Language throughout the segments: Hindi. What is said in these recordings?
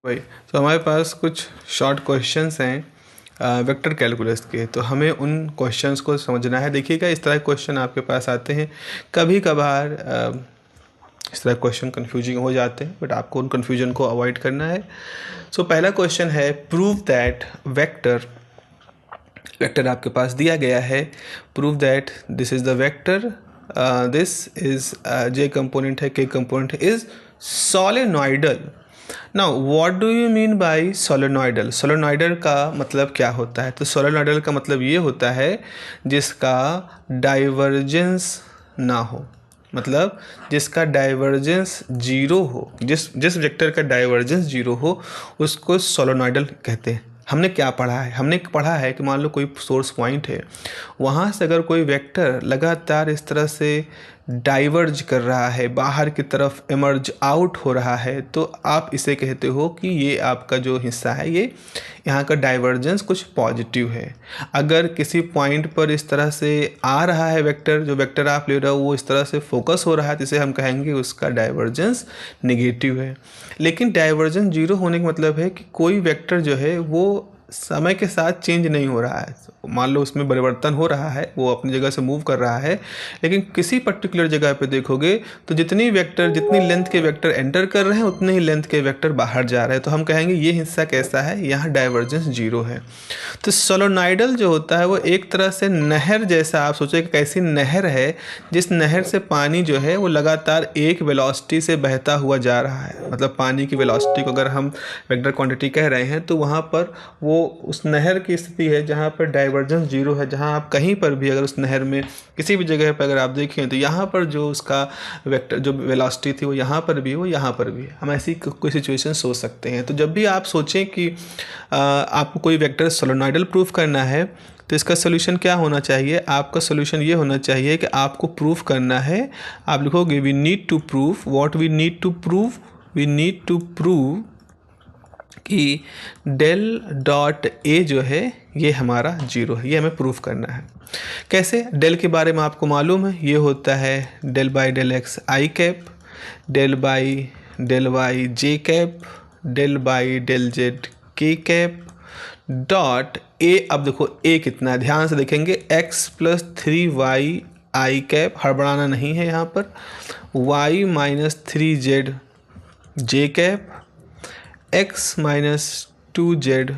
वही। तो हमारे पास कुछ शॉर्ट क्वेश्चंस हैं वेक्टर कैलकुलस के, तो हमें उन क्वेश्चंस को समझना है। देखिएगा, इस तरह के क्वेश्चन आपके पास आते हैं कभी कभार। इस तरह क्वेश्चन कन्फ्यूजिंग हो जाते हैं, बट आपको उन कन्फ्यूजन को अवॉइड करना है। सो पहला क्वेश्चन है, प्रूव दैट वेक्टर वेक्टर आपके पास दिया गया है। Prove that this is the vector, this is J component है, के component is solenoidal. Now what do you mean by solenoidal? Solenoidal का मतलब क्या होता है? तो सोलेनॉइडल का मतलब ये होता है जिसका डाइवर्जेंस ना हो, मतलब जिसका डाइवर्जेंस जीरो हो, जिस वेक्टर का डाइवर्जेंस जीरो हो उसको सोलेनॉइडल कहते हैं। हमने क्या पढ़ा है? हमने पढ़ा है कि मान लो कोई सोर्स पॉइंट है, वहाँ से अगर कोई वेक्टर लगातार इस तरह से डाइवर्ज कर रहा है, बाहर की तरफ इमर्ज आउट हो रहा है, तो आप इसे कहते हो कि ये आपका जो हिस्सा है, ये यहाँ का डाइवर्जेंस कुछ पॉजिटिव है। अगर किसी पॉइंट पर इस तरह से आ रहा है वेक्टर, जो वेक्टर आप ले रहे हो वो इस तरह से फोकस हो रहा है, तो इसे हम कहेंगे उसका डाइवर्जेंस नेगेटिव है। लेकिन डाइवर्जेंस जीरो होने का मतलब है कि कोई वेक्टर जो है वो समय के साथ चेंज नहीं हो रहा है। मान लो उसमें परिवर्तन हो रहा है, वो अपनी जगह से मूव कर रहा है, लेकिन किसी पर्टिकुलर जगह पे देखोगे तो जितनी लेंथ के वेक्टर एंटर कर रहे हैं उतने ही लेंथ के वेक्टर बाहर जा रहे हैं, तो हम कहेंगे ये हिस्सा कैसा है, यहाँ डाइवर्जेंस जीरो है। तो सोलेनॉइडल जो होता है वो एक तरह से नहर जैसा, आप सोचो कि कैसी नहर है, जिस नहर से पानी जो है वो लगातार एक वेलोसिटी से बहता हुआ जा रहा है। मतलब पानी की वेलोसिटी को अगर हम वेक्टर क्वांटिटी कह रहे हैं, तो वहाँ पर वो उस नहर की स्थिति है जहाँ पर डाइवर्जेंस जीरो है। जहाँ आप कहीं पर भी अगर उस नहर में किसी भी जगह पर अगर आप देखें तो यहाँ पर जो उसका वेक्टर जो वेलोसिटी थी वो यहाँ पर भी है, वो यहाँ पर भी है। हम ऐसी कोई सिचुएशन सोच सकते हैं। तो जब भी आप सोचें कि आपको कोई वेक्टर सोलेनॉइडल प्रूफ करना है, तो इसका सोल्यूशन क्या होना चाहिए? आपका सोल्यूशन ये होना चाहिए कि आपको प्रूफ करना है, आप लिखोगे we need to proof, what we need to prove, we need to prove कि डेल डॉट ए जो है ये हमारा जीरो है, ये हमें प्रूफ करना है। कैसे? डेल के बारे में आपको मालूम है, ये होता है del by del x i cap, del by del y j cap, del by del z k cap, dot A. अब देखो ए कितना है, ध्यान से देखेंगे, x plus 3y i cap, हड़बड़ाना नहीं है यहाँ पर, y minus 3z j cap, x minus 2z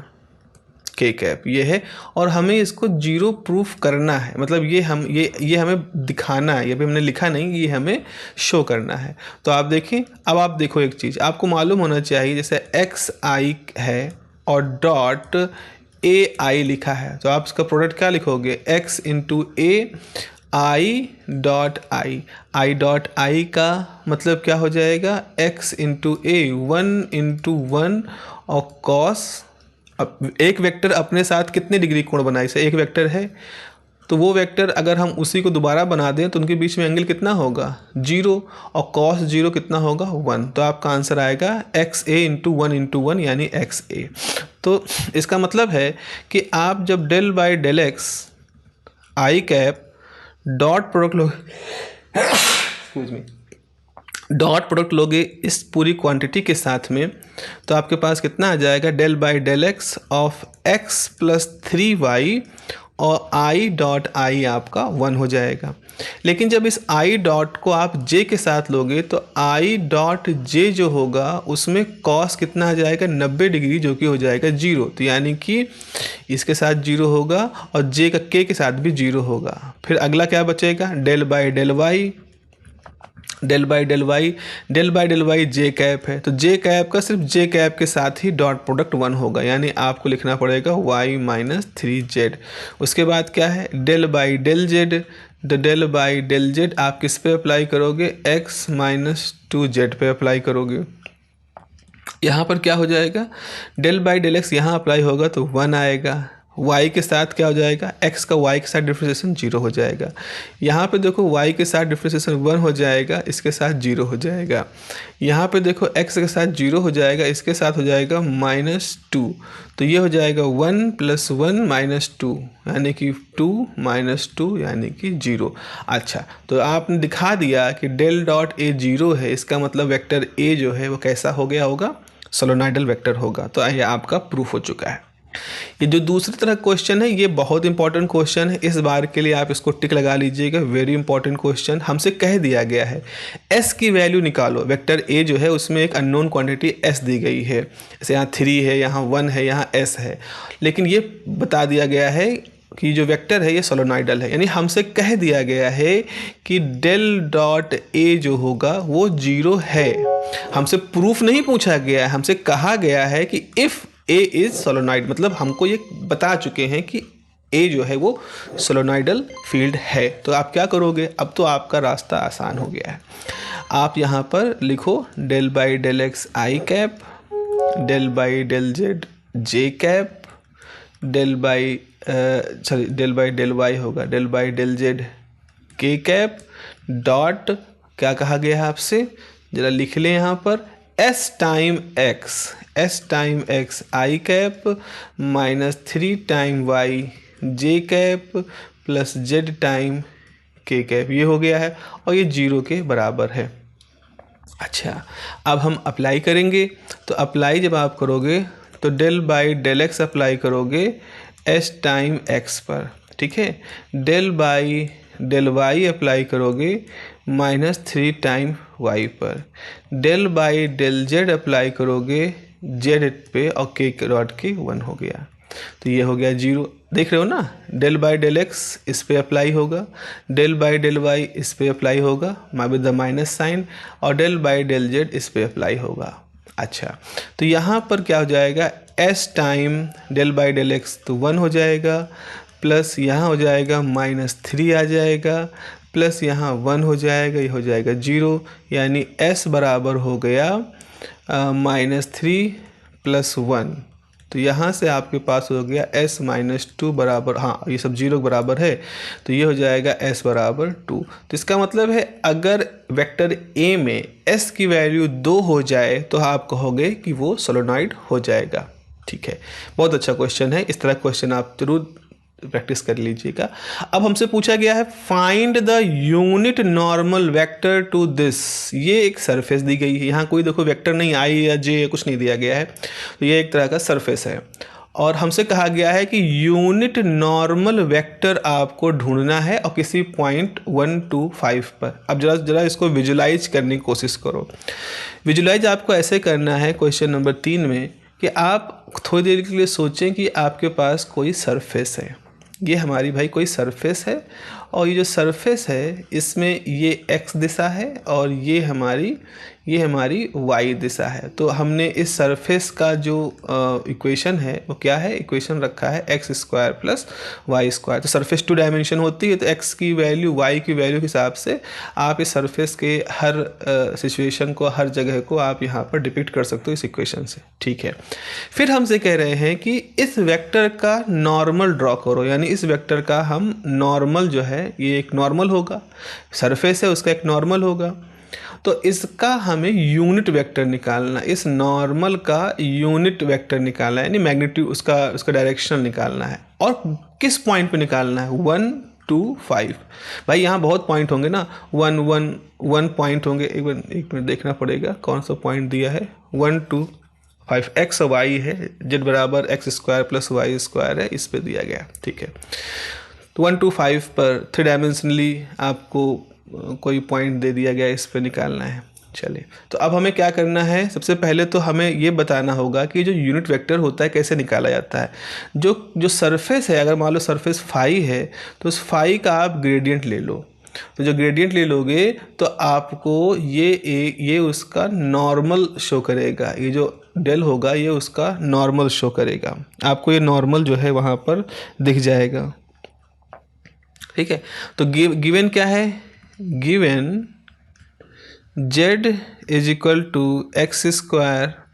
k cap, ये है। और हमें इसको जीरो प्रूफ करना है, मतलब ये हमें दिखाना है, ये भी हमने लिखा नहीं, ये हमें शो करना है। तो आप देखें, अब आप देखो एक चीज़ आपको मालूम होना चाहिए, जैसे एक्स आई है और डॉट ए आई लिखा है, तो आप इसका प्रोडक्ट क्या लिखोगे? X into A I dot I dot I का मतलब क्या हो जाएगा? एक्स इंटू ए, 1 और कॉस। अब एक वेक्टर अपने साथ कितने डिग्री कोण बनाए? इसे एक वेक्टर है, तो वो वेक्टर अगर हम उसी को दोबारा बना दें तो उनके बीच में एंगल कितना होगा? जीरो, और कॉस जीरो कितना होगा? 1। तो आपका आंसर आएगा एक्स ए इंटू 1 यानी एक्स ए। तो इसका मतलब है कि आप जब del by del x i cap dot product dot product लोगे इस पूरी क्वांटिटी के साथ में, तो आपके पास कितना आ जाएगा? Del by del x of x plus 3y, और आई डॉट आई आपका 1 हो जाएगा। लेकिन जब इस आई डॉट को आप जे के साथ लोगे तो आई डॉट जे जो होगा उसमें कॉस कितना आ जाएगा? 90 डिग्री, जो कि हो जाएगा जीरो। तो यानी कि इसके साथ जीरो होगा और जे का के साथ भी जीरो होगा। फिर अगला क्या बचेगा? Del by del y, del by del y j cap है, तो जे कैप का सिर्फ जे कैप के साथ ही डॉट प्रोडक्ट 1 होगा, यानी आपको लिखना पड़ेगा y माइनस 3z। उसके बाद क्या है? Del by del z, del by del z आप किस पे अप्लाई करोगे? x माइनस 2z पे अप्लाई करोगे। यहाँ पर क्या हो जाएगा? डेल बाई डेल एक्स यहाँ अप्लाई होगा तो 1 आएगा, y के साथ क्या हो जाएगा? x का y के साथ डिफ्रेंशिएशन 0 हो जाएगा। यहाँ पे देखो y के साथ डिफ्रेंशिएशन 1 हो जाएगा, इसके साथ 0 हो जाएगा। यहाँ पे देखो x के साथ 0 हो जाएगा, इसके साथ हो जाएगा -2, तो ये हो जाएगा 1 + 1 -2 यानी कि 2 - 2 यानी कि 0। अच्छा, तो आपने दिखा दिया कि डेल डॉट ए 0 है, इसका मतलब वेक्टर ए जो है वो कैसा हो गया होगा? सोलोनाइडल वेक्टर होगा। तो ये आपका प्रूफ हो चुका है। ये जो दूसरी तरह क्वेश्चन है ये बहुत इंपॉर्टेंट क्वेश्चन है, इस बार के लिए आप इसको टिक लगा लीजिएगा, वेरी इंपॉर्टेंट क्वेश्चन। हमसे कह दिया गया है s की वैल्यू निकालो। वेक्टर a जो है उसमें एक अननोन क्वांटिटी s दी गई है, जैसे यहाँ 3 है, यहाँ 1 है, यहाँ s है, लेकिन ये बता दिया गया है कि जो वेक्टर है ये सोलोनाइडल है। यानी हमसे कह दिया गया है कि डेल डॉट ए जो होगा वो 0 है। हमसे प्रूफ नहीं पूछा गया है, हमसे कहा गया है कि इफ़ ए इज़ सोलोनाइड, मतलब हमको ये बता चुके हैं कि ए जो है वो सोलोनाइडल फील्ड है। तो आप क्या करोगे, अब तो आपका रास्ता आसान हो गया है। आप यहाँ पर लिखो del by del x i cap, del by del z j cap, del by del by del y होगा del by del z k cap, dot क्या कहा गया है आपसे, ज़रा लिख लें यहाँ पर, S time x i cap minus 3 time Y j cap plus Z time के कैप, ये हो गया है और ये 0 के बराबर है। अच्छा, अब हम अप्लाई करेंगे। तो अप्लाई जब आप करोगे तो del by del x apply करोगे एस टाइम एक्स पर, ठीक है। Del by del y apply करोगे -3 टाइम वाई पर। Del by del z apply करोगे जेड पे और के डॉट के 1 हो गया, तो ये हो गया 0। देख रहे हो ना, डेल बाई डेल एक्स इस पे अप्लाई होगा, डेल बाई डेल वाई इस पे अप्लाई होगा विद द माइनस साइन, और डेल बाई डेल जेड इस पे अप्लाई होगा। अच्छा, तो यहाँ पर क्या हो जाएगा, s time del by del x तो 1 हो जाएगा, प्लस यहाँ हो जाएगा -3 आ जाएगा, प्लस यहाँ 1 हो जाएगा, ये हो जाएगा 0, यानी s बराबर हो गया -3 + 1। तो यहाँ से आपके पास हो गया s -2 बराबर, हाँ ये सब 0 बराबर है, तो ये हो जाएगा s बराबर 2। तो इसका मतलब है अगर वेक्टर a में s की वैल्यू 2 हो जाए तो आप कहोगे कि वो सोलोनॉइड हो जाएगा। ठीक है, बहुत अच्छा क्वेश्चन है, इस तरह क्वेश्चन आप जरूर प्रैक्टिस कर लीजिएगा। अब हमसे पूछा गया है find the unit normal vector to this. ये एक सरफेस दी गई है, यहाँ कोई देखो वेक्टर नहीं आई या जे कुछ नहीं दिया गया है, तो ये एक तरह का सरफेस है और हमसे कहा गया है कि यूनिट नॉर्मल वेक्टर आपको ढूंढना है और किसी पॉइंट 1 2 5 पर। अब जरा इसको विजुलाइज करने की कोशिश करो। विजुलाइज आपको ऐसे करना है क्वेश्चन नंबर 3 में कि आप थोड़ी देर के लिए सोचें कि आपके पास कोई सरफेस है, ये हमारी भाई कोई सरफेस है और ये जो सरफेस है इसमें ये x दिशा है और ये हमारी y दिशा है। तो हमने इस सरफेस का जो इक्वेशन है वो क्या है, इक्वेशन रखा है x² + y²। तो सरफेस 2 डायमेंशन होती है, तो x की वैल्यू y की वैल्यू के हिसाब से आप इस सरफेस के हर सिचुएशन को, हर जगह को आप यहाँ पर डिपिक्ट कर सकते हो इस इक्वेशन से। ठीक है, फिर हमसे कह रहे हैं कि इस वेक्टर का नॉर्मल ड्रॉ करो, यानी इस वेक्टर का हम नॉर्मल जो है, ये एक नॉर्मल होगा, सरफेस है उसका एक नॉर्मल होगा, तो इसका हमें यूनिट वेक्टर निकालना, इस नॉर्मल का यूनिट वेक्टर निकालना है, यानी मैग्नीट्यूड उसका डायरेक्शनल निकालना है। और किस पॉइंट पे निकालना है, 1 2 5। भाई यहाँ बहुत पॉइंट होंगे ना, 1 पॉइंट होंगे, एक मिनट देखना पड़ेगा कौन सा पॉइंट दिया है, 1 2 5 x और y है, z बराबर x² + y² है, इस पे दिया गया। ठीक है, तो 1 2 5 पर 3 डायमेंशनली आपको कोई पॉइंट दे दिया गया, इस पे निकालना है। चलिए, तो अब हमें क्या करना है, सबसे पहले तो हमें ये बताना होगा कि जो यूनिट वेक्टर होता है कैसे निकाला जाता है। जो सरफेस है, अगर मान लो सरफेस फाई है तो उस फाई का आप ग्रेडियंट ले लो, तो जो ग्रेडियंट ले लोगे तो आपको ये उसका नॉर्मल शो करेगा, ये जो डेल होगा ये उसका नॉर्मल शो करेगा, आपको ये नॉर्मल जो है वहाँ पर दिख जाएगा। ठीक है, तो गिवन क्या है, गिवन z = x²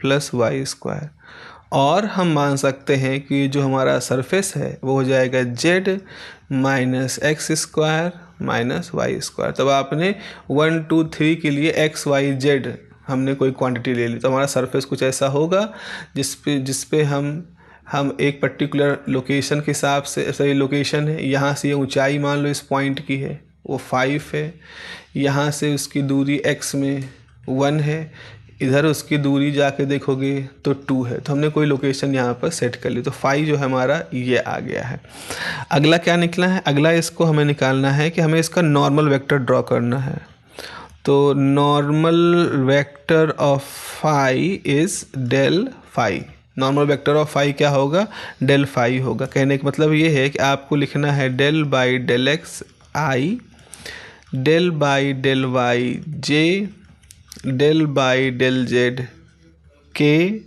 + y², और हम मान सकते हैं कि जो हमारा सरफेस है वो हो जाएगा z - x² - y²। तब आपने 1 2 3 के लिए x y z हमने कोई क्वांटिटी ले ली, तो हमारा सरफेस कुछ ऐसा होगा जिस पे हम एक पर्टिकुलर लोकेशन के हिसाब से, ऐसा ये लोकेशन है, यहाँ से ये ऊंचाई मान लो इस पॉइंट की है वो 5 है, यहाँ से उसकी दूरी x में 1 है, इधर उसकी दूरी जाके देखोगे तो 2 है, तो हमने कोई लोकेशन यहाँ पर सेट कर ली, तो फाई जो है हमारा ये आ गया है। अगला क्या निकला है, अगला इसको हमें निकालना है कि हमें इसका नॉर्मल वेक्टर ड्रॉ करना है। तो normal vector of phi is del phi. Normal vector of phi क्या होगा, डेल फाई होगा। कहने का मतलब ये है कि आपको लिखना है del by del x i, del by del y j, del by del z k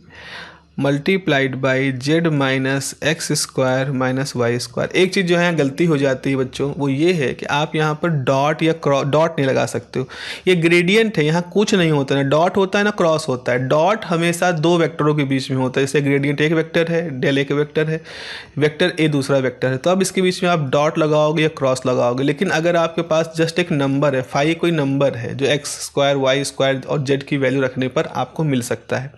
multiplied by z minus x square minus y square. एक चीज़ जो है गलती हो जाती है बच्चों, वो ये है कि आप यहाँ पर डॉट या डॉट नहीं लगा सकते हो। ये ग्रेडियंट है, यहाँ कुछ नहीं होता, ना डॉट होता है ना क्रॉस होता है। डॉट हमेशा दो वेक्टरों के बीच में होता है, जैसे ग्रेडियंट एक वेक्टर है, डेल एक वेक्टर है, वेक्टर ए दूसरा वेक्टर है, तो अब इसके बीच में आप डॉट लगाओगे या क्रॉस लगाओगे। लेकिन अगर आपके पास जस्ट एक नंबर है, फाई कोई नंबर है जो एक्स स्क्वायर वाई स्क्वायर और जेड की वैल्यू रखने पर आपको मिल सकता है,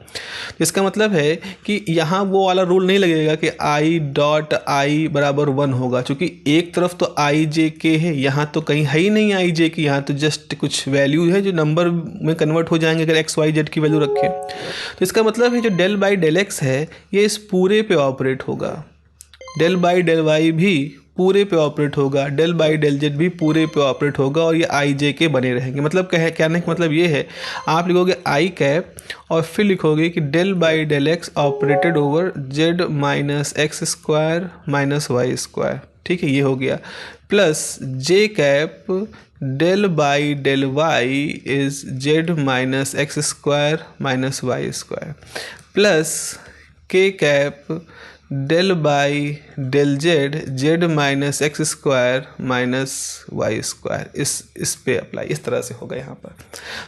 तो इसका मतलब है कि यहाँ वो वाला रूल नहीं लगेगा कि आई डॉट आई बराबर 1 होगा, क्योंकि एक तरफ तो आई जे के है, यहाँ तो कहीं है ही नहीं आई जे की, यहाँ तो जस्ट कुछ वैल्यू है जो नंबर में कन्वर्ट हो जाएंगे अगर एक्स वाई जेड की वैल्यू रखें। तो इसका मतलब है जो डेल बाई डेल एक्स है ये इस पूरे पे ऑपरेट होगा, डेल बाई डेल वाई भी पूरे पे ऑपरेट होगा, डेल बाई डेल जेड भी पूरे पे ऑपरेट होगा, और ये आई जे के बने रहेंगे। मतलब कहने का मतलब ये है, आप लिखोगे आई कैप और फिर लिखोगे कि del by del x operated over z minus x square minus y square, ठीक है, ये हो गया, plus j cap del by del y is z minus x square minus y square, plus k cap del by del z z minus x square minus y square, इस पे अप्लाई इस तरह से होगा यहाँ पर।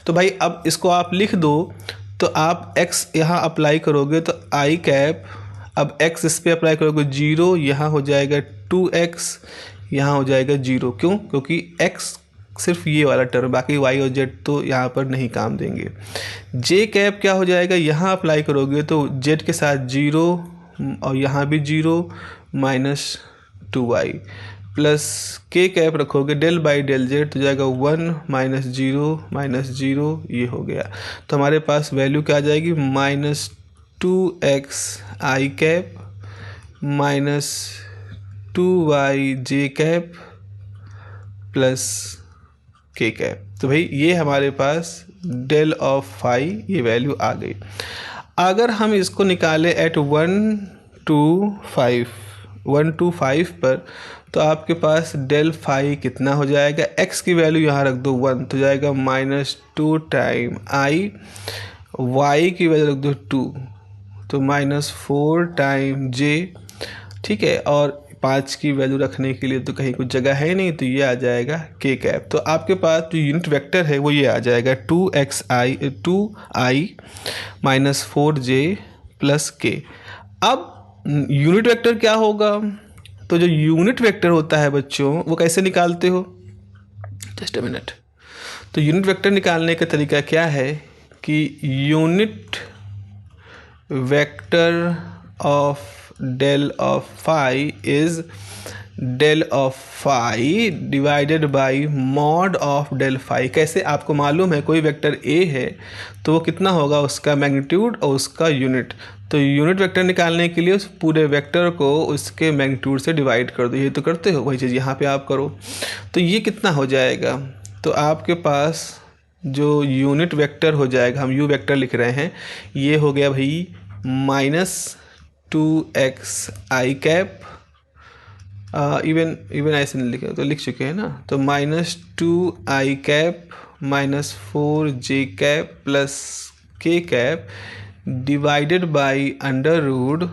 तो भाई अब इसको आप लिख दो, तो आप x यहाँ अप्लाई करोगे तो आई कैप, अब x इस पे अप्लाई करोगे 0, यहाँ हो जाएगा 2x, यहाँ हो जाएगा 0। क्यों? क्योंकि x सिर्फ ये वाला टर्म, बाकी y और z तो यहाँ पर नहीं काम देंगे। j कैप क्या हो जाएगा, यहाँ अप्लाई करोगे तो z के साथ 0 और यहाँ भी 0 minus 2y, plus k cap रखोगे डेल बाई डेल जेड तो जाएगा 1 माइनस 0 ये हो गया। तो हमारे पास वैल्यू क्या आ जाएगी, माइनस 2x आई कैप माइनस 2y जे कैप प्लस के कैप। तो भाई ये हमारे पास डेल ऑफ फाई ये वैल्यू आ गई। अगर हम इसको निकालें एट 1 to 5 पर, तो आपके पास डेल फाई कितना हो जाएगा, x की वैल्यू यहाँ रख दो 1 तो जाएगा माइनस 2 टाइम आई, y की वैल्यू रख दो 2 तो माइनस 4 टाइम j, ठीक है, और 5 की वैल्यू रखने के लिए तो कहीं कुछ जगह है नहीं, तो ये आ जाएगा के कैप। तो आपके पास जो यूनिट वेक्टर है वो ये आ जाएगा 2i माइनस 4j प्लस के। अब यूनिट वेक्टर क्या होगा, तो जो यूनिट वेक्टर होता है बच्चों वो कैसे निकालते हो, जस्ट अ मिनट। तो यूनिट वेक्टर निकालने का तरीका क्या है कि unit vector of del of phi is del of phi divided by mod of del phi. कैसे, आपको मालूम है कोई वेक्टर ए है तो वो कितना होगा, उसका मैग्नीट्यूड और उसका यूनिट। तो यूनिट वेक्टर निकालने के लिए उस पूरे वेक्टर को उसके मैग्नीट्यूड से डिवाइड कर दो, ये तो करते हो, वही चीज़ यहाँ पे आप करो। तो ये कितना हो जाएगा, तो आपके पास जो यूनिट वेक्टर हो जाएगा, हम यू वेक्टर लिख रहे हैं, ये हो गया भाई माइनस 2x आई कैप, इवन ऐसे नहीं लिखे तो लिख चुके हैं ना, तो minus 2i cap minus 4j cap plus k cap divided by under root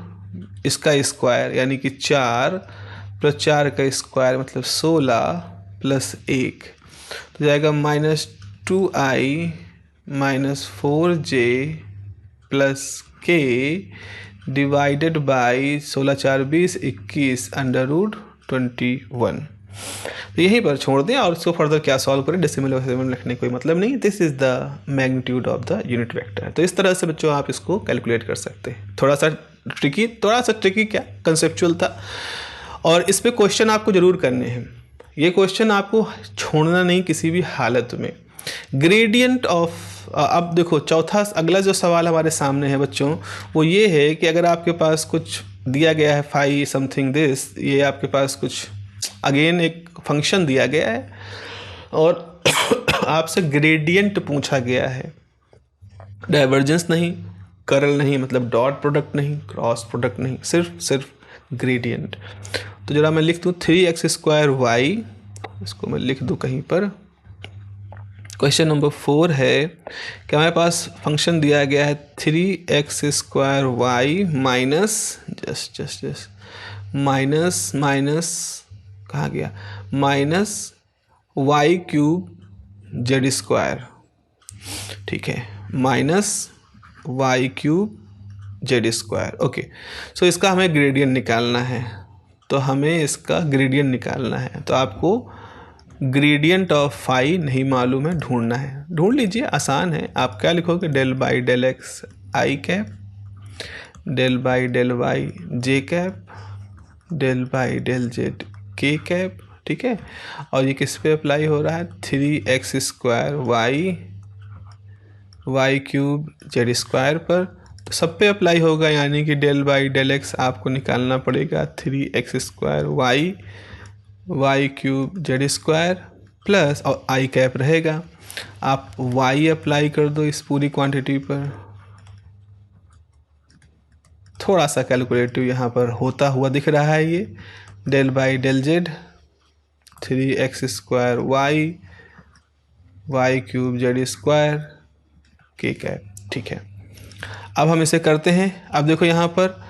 इसका स्क्वायर यानी कि 4 प्लस 4 का स्क्वायर मतलब 16 प्लस 1 तो जाएगा minus 2i minus 4j plus के डिवाइडेड बाई 16 4 20 21 अंडर रूट 21। तो यहीं पर छोड़ दें और इसको फर्दर क्या सॉल्व करें, डेसिमल लिखने कोई मतलब नहीं। This is the magnitude of the unit vector. तो इस तरह से बच्चों आप इसको कैलकुलेट कर सकते हैं। थोड़ा सा ट्रिकी क्या कंसेप्चुअल था, और इस पे क्वेश्चन आपको ज़रूर करने हैं। ये क्वेश्चन आपको छोड़ना नहीं किसी भी हालत में। ग्रेडियंट ऑफ अब देखो चौथा अगला जो सवाल हमारे सामने है बच्चों, वो ये है कि अगर आपके पास कुछ दिया गया है फाई समथिंग दिस, ये आपके पास कुछ अगेन एक फंक्शन दिया गया है और आपसे ग्रेडियंट पूछा गया है, डाइवर्जेंस नहीं, कर्ल नहीं, मतलब डॉट प्रोडक्ट नहीं, क्रॉस प्रोडक्ट नहीं, सिर्फ ग्रेडियंट। तो जरा मैं लिख दूँ 3x² y, इसको मैं लिख दूँ कहीं पर। क्वेश्चन नंबर 4 है कि हमारे पास फंक्शन दिया गया है 3x² y माइनस माइनस कहाँ गया, -y³ z², ठीक है, -y³ z²। ओके, सो इसका हमें ग्रेडियंट निकालना है, तो हमें इसका ग्रेडियंट निकालना है। तो आपको ग्रेडियंट ऑफ फाई नहीं मालूम है, ढूंढना है, ढूंढ लीजिए, आसान है। आप क्या लिखोगे, del by del x i cap, del by del y j cap, del by del z k cap, ठीक है। और ये किस पे अप्लाई हो रहा है, 3x² y³ z² पर, तो सब पे अप्लाई होगा, यानी कि डेल बाई डेल एक्स आपको निकालना पड़ेगा 3x² y³ z² प्लस, और आई कैप रहेगा। आप y अप्लाई कर दो इस पूरी क्वांटिटी पर, थोड़ा सा कैलकुलेटिव यहाँ पर होता हुआ दिख रहा है ये, del by del Z 3x² y³ z² के कैप, ठीक है। अब हम इसे करते हैं। अब देखो यहाँ पर,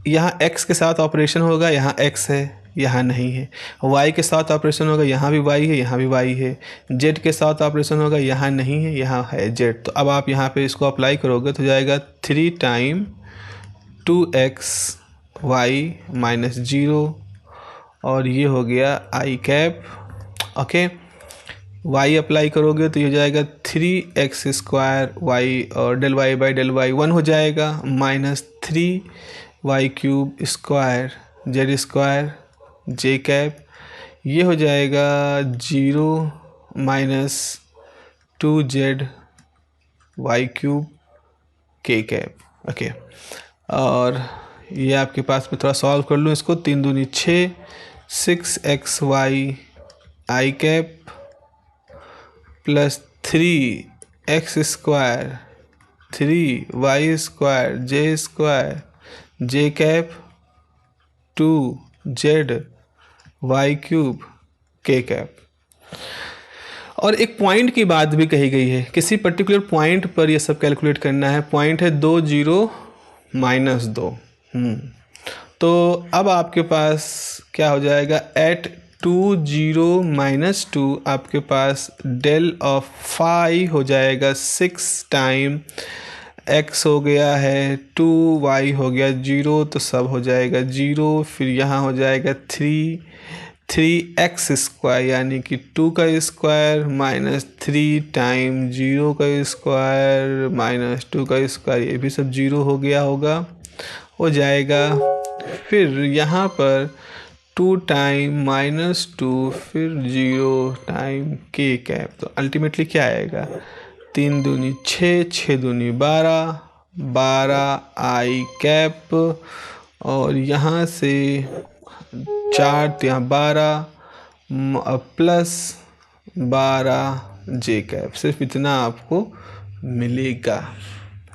यहाँ x के साथ ऑपरेशन होगा, यहाँ x है, यहाँ नहीं है। y के साथ ऑपरेशन होगा, यहाँ भी y है, यहाँ भी y है। z के साथ ऑपरेशन होगा, यहाँ नहीं है, यहाँ है z। तो अब आप यहाँ पे इसको अप्लाई करोगे तो जाएगा 3 टाइम 2xy माइनस 0, और ये हो गया i cap. Okay, y apply करोगे तो ये हो जाएगा 3x² y, और del y by del y 1 हो जाएगा, माइनस 3y³ स्क्वायर z² जे कैप, ये हो जाएगा 0 माइनस 2z y³ के कैप। ओके, और ये आपके पास में थोड़ा सॉल्व कर लूँ इसको, 3 दूनी 6, 6xy आई कैप प्लस 3x² 3y² जे कैप 2z y³ के कैप। और एक पॉइंट की बात भी कही गई है, किसी पर्टिकुलर पॉइंट पर ये सब कैलकुलेट करना है। पॉइंट है 2 0 माइनस 2। तो अब आपके पास क्या हो जाएगा, एट 2 0 माइनस 2 आपके पास डेल ऑफ फाई हो जाएगा 6 टाइम x हो गया है 2, y हो गया 0, तो सब हो जाएगा 0। फिर यहाँ हो जाएगा 3x² यानी कि 2 का स्क्वायर माइनस 3 टाइम 0 का स्क्वायर माइनस 2 का स्क्वायर, ये भी सब 0 हो गया होगा, हो जाएगा। फिर यहाँ पर 2 टाइम माइनस 2, फिर 0 टाइम के कैप, तो अल्टीमेटली क्या आएगा, 3 दूनी 6, 6 दूनी 12, 12 आई कैप, और यहाँ से 4 यहाँ 12 प्लस 12 जे कैप। सिर्फ इतना आपको मिलेगा,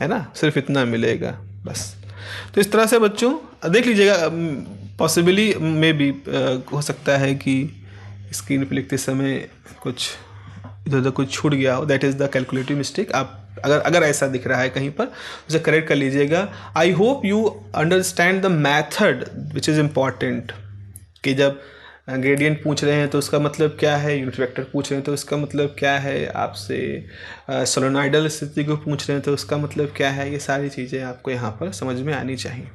है ना, सिर्फ इतना मिलेगा बस। तो इस तरह से बच्चों देख लीजिएगा, पॉसिबली में भी हो सकता है कि स्क्रीन पर लिखते समय कुछ इधर उधर कुछ छूट गया हो, that is the calculative mistake. आप अगर ऐसा दिख रहा है कहीं पर, उसे करेक्ट कर लीजिएगा। I hope you understand the method which is important, कि जब ग्रेडियंट पूछ रहे हैं तो उसका मतलब क्या है, यूनिट वेक्टर पूछ रहे हैं तो उसका मतलब क्या है, आपसे सोलेनॉइडल स्थिति को पूछ रहे हैं तो उसका मतलब क्या है, ये सारी चीज़ें आपको यहाँ पर समझ में आनी चाहिए।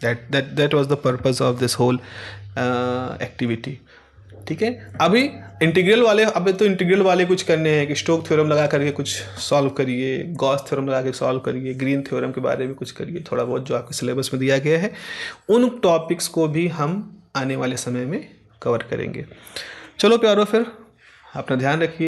That was the purpose of this whole activity, ठीक है। अभी इंटीग्रल वाले, अभी तो इंटीग्रल वाले कुछ करने हैं कि स्टोक थ्योरम लगा करके कुछ सॉल्व करिए, गॉस थ्योरम लगा के सॉल्व करिए, ग्रीन थ्योरम के बारे में कुछ करिए, थोड़ा बहुत जो आपके सिलेबस में दिया गया है उन टॉपिक्स को भी हम आने वाले समय में कवर करेंगे। चलो प्यारो, फिर अपना ध्यान रखिए।